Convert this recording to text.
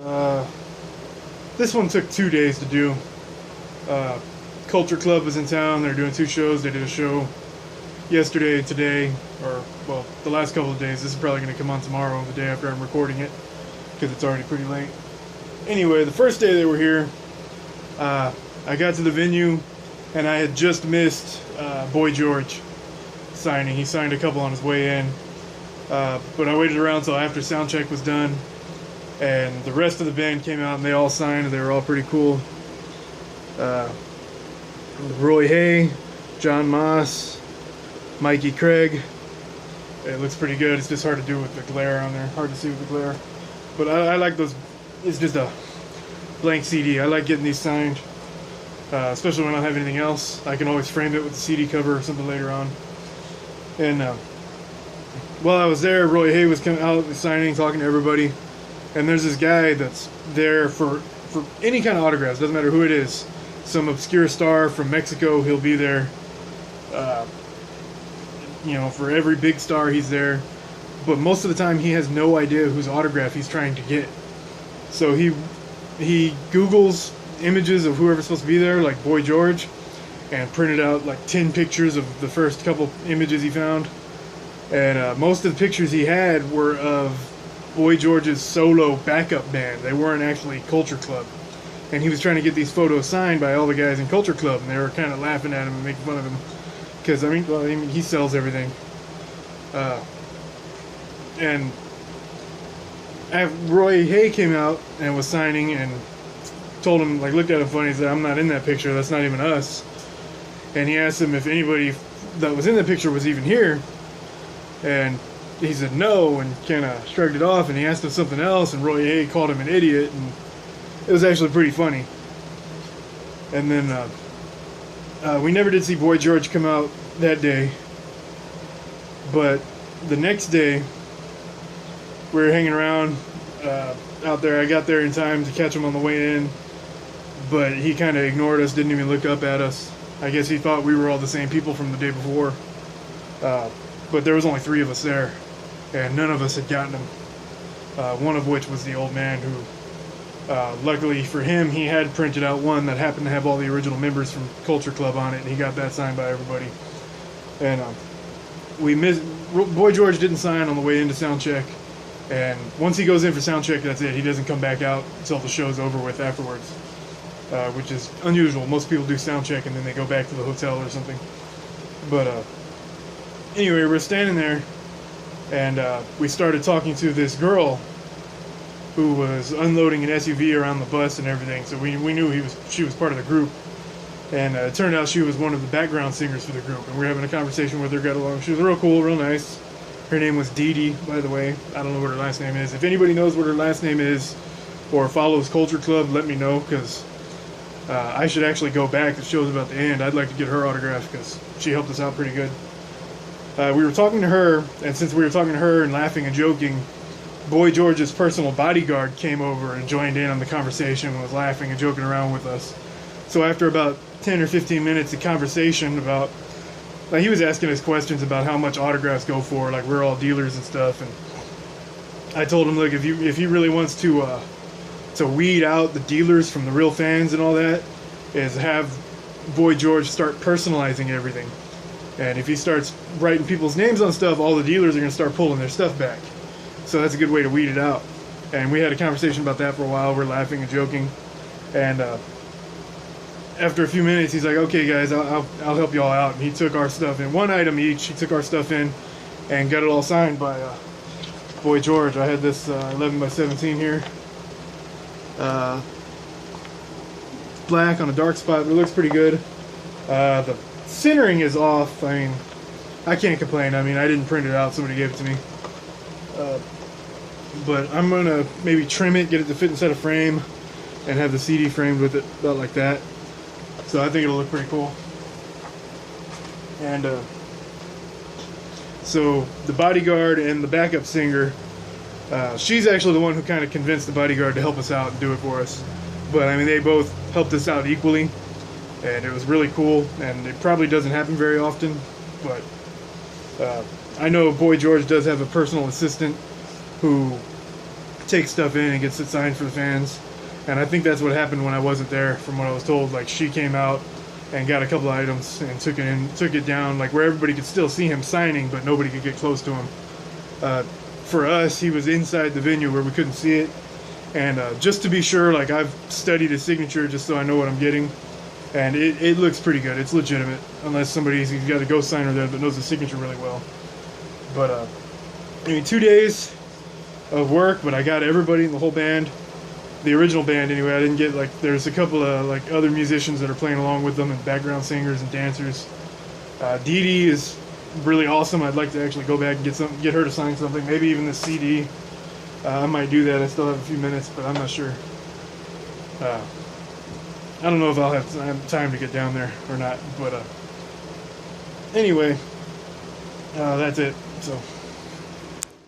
Uh, this one took 2 days to do. Uh, Culture Club was in town. They're doing two shows. They did a show yesterday, today, or well, the last couple of days. This is probably going to come on tomorrow, the day after I'm recording it, because it's already pretty late. Anyway, the first day they were here, I got to the venue, and I had just missed Boy George signing. He signed a couple on his way in, but I waited around until after sound check was done, and the rest of the band came out and they all signed. They were all pretty cool. Roy Hay, John Moss, Mikey Craig. It looks pretty good. It's just hard to do with the glare on there. Hard to see with the glare. But I like those. It's just a blank CD. I like getting these signed. Especially when I don't have anything else. I can always frame it with the CD cover or something later on. And while I was there, Roy Hay was coming out signing, talking to everybody. And there's this guy that's there for any kind of autographs. Doesn't matter who it is. Some obscure star from Mexico, he'll be there. For every big star, he's there. But most of the time, he has no idea whose autograph he's trying to get. So he Googles images of whoever's supposed to be there, like Boy George, and printed out like 10 pictures of the first couple images he found. And most of the pictures he had were of Boy George's solo backup band. They weren't actually Culture Club. And he was trying to get these photos signed by all the guys in Culture Club, and they were kind of laughing at him and making fun of him. Because, I mean, he sells everything. And Roy Hay came out and was signing and told him, like, looked at him funny, he said, "I'm not in that picture, that's not even us." And he asked him if anybody that was in the picture was even here. And he said no, and kind of shrugged it off, and he asked him something else, and Roy Hay called him an idiot, and it was actually pretty funny. And then we never did see Boy George come out that day, but the next day we were hanging around out there. I got there in time to catch him on the way in, but he kind of ignored us, didn't even look up at us. I guess he thought we were all the same people from the day before, but there was only 3 of us there, and none of us had gotten him, one of which was the old man who, luckily for him, he had printed out one that happened to have all the original members from Culture Club on it, and he got that signed by everybody. And we missed. Boy George didn't sign on the way into sound check, and once he goes in for sound check, that's it. He doesn't come back out until the show's over with afterwards, which is unusual. Most people do sound check and then they go back to the hotel or something. But anyway, we're standing there, and we started talking to this girl who was unloading an SUV around the bus and everything, so we knew she was part of the group. And it turned out she was one of the background singers for the group, and we were having a conversation with her, got along. She was real cool, real nice. Her name was Dee Dee, by the way. I don't know what her last name is. If anybody knows what her last name is or follows Culture Club, let me know, because I should actually go back. The show's about to end. I'd like to get her autograph because she helped us out pretty good. We were talking to her, and since we were talking to her and laughing and joking, Boy George's personal bodyguard came over and joined in on the conversation and was laughing and joking around with us. So after about 10 or 15 minutes of conversation about, like, he was asking us questions about how much autographs go for, like we're all dealers and stuff, and I told him, look, if he really wants to weed out the dealers from the real fans and all that, is have Boy George start personalizing everything. And if he starts writing people's names on stuff, all the dealers are going to start pulling their stuff back. So that's a good way to weed it out. And we had a conversation about that for a while. We're laughing and joking. And after a few minutes, he's like, okay, guys, I'll help you all out. And he took our stuff in. One item each, he took our stuff in and got it all signed by Boy George. I had this 11 by 17 here. Black on a dark spot, but it looks pretty good. The centering is off. I mean, I can't complain. I mean, I didn't print it out. Somebody gave it to me. But I'm going to maybe trim it, get it to fit inside a frame, and have the CD framed with it about like that. So I think it'll look pretty cool. And so the bodyguard and the backup singer, she's actually the one who kind of convinced the bodyguard to help us out and do it for us. But I mean, they both helped us out equally, and it was really cool. And it probably doesn't happen very often, but I know Boy George does have a personal assistant who takes stuff in and gets it signed for the fans. And I think that's what happened when I wasn't there, from what I was told. Like, she came out and got a couple of items and took it down, like where everybody could still see him signing, but nobody could get close to him. For us, he was inside the venue where we couldn't see it. And just to be sure, like, I've studied his signature just so I know what I'm getting. And it looks pretty good. It's legitimate, unless he's got a ghost signer there that knows the signature really well. But, I mean, 2 days of work, but I got everybody in the whole band. The original band, anyway. I didn't get, like, there's a couple of, like, other musicians that are playing along with them, and background singers and dancers. Dee Dee is really awesome. I'd like to actually go back and get her to sign something, maybe even the CD. I might do that. I still have a few minutes, but I'm not sure. I don't know if I'll have time to get down there or not, but anyway, that's it. So.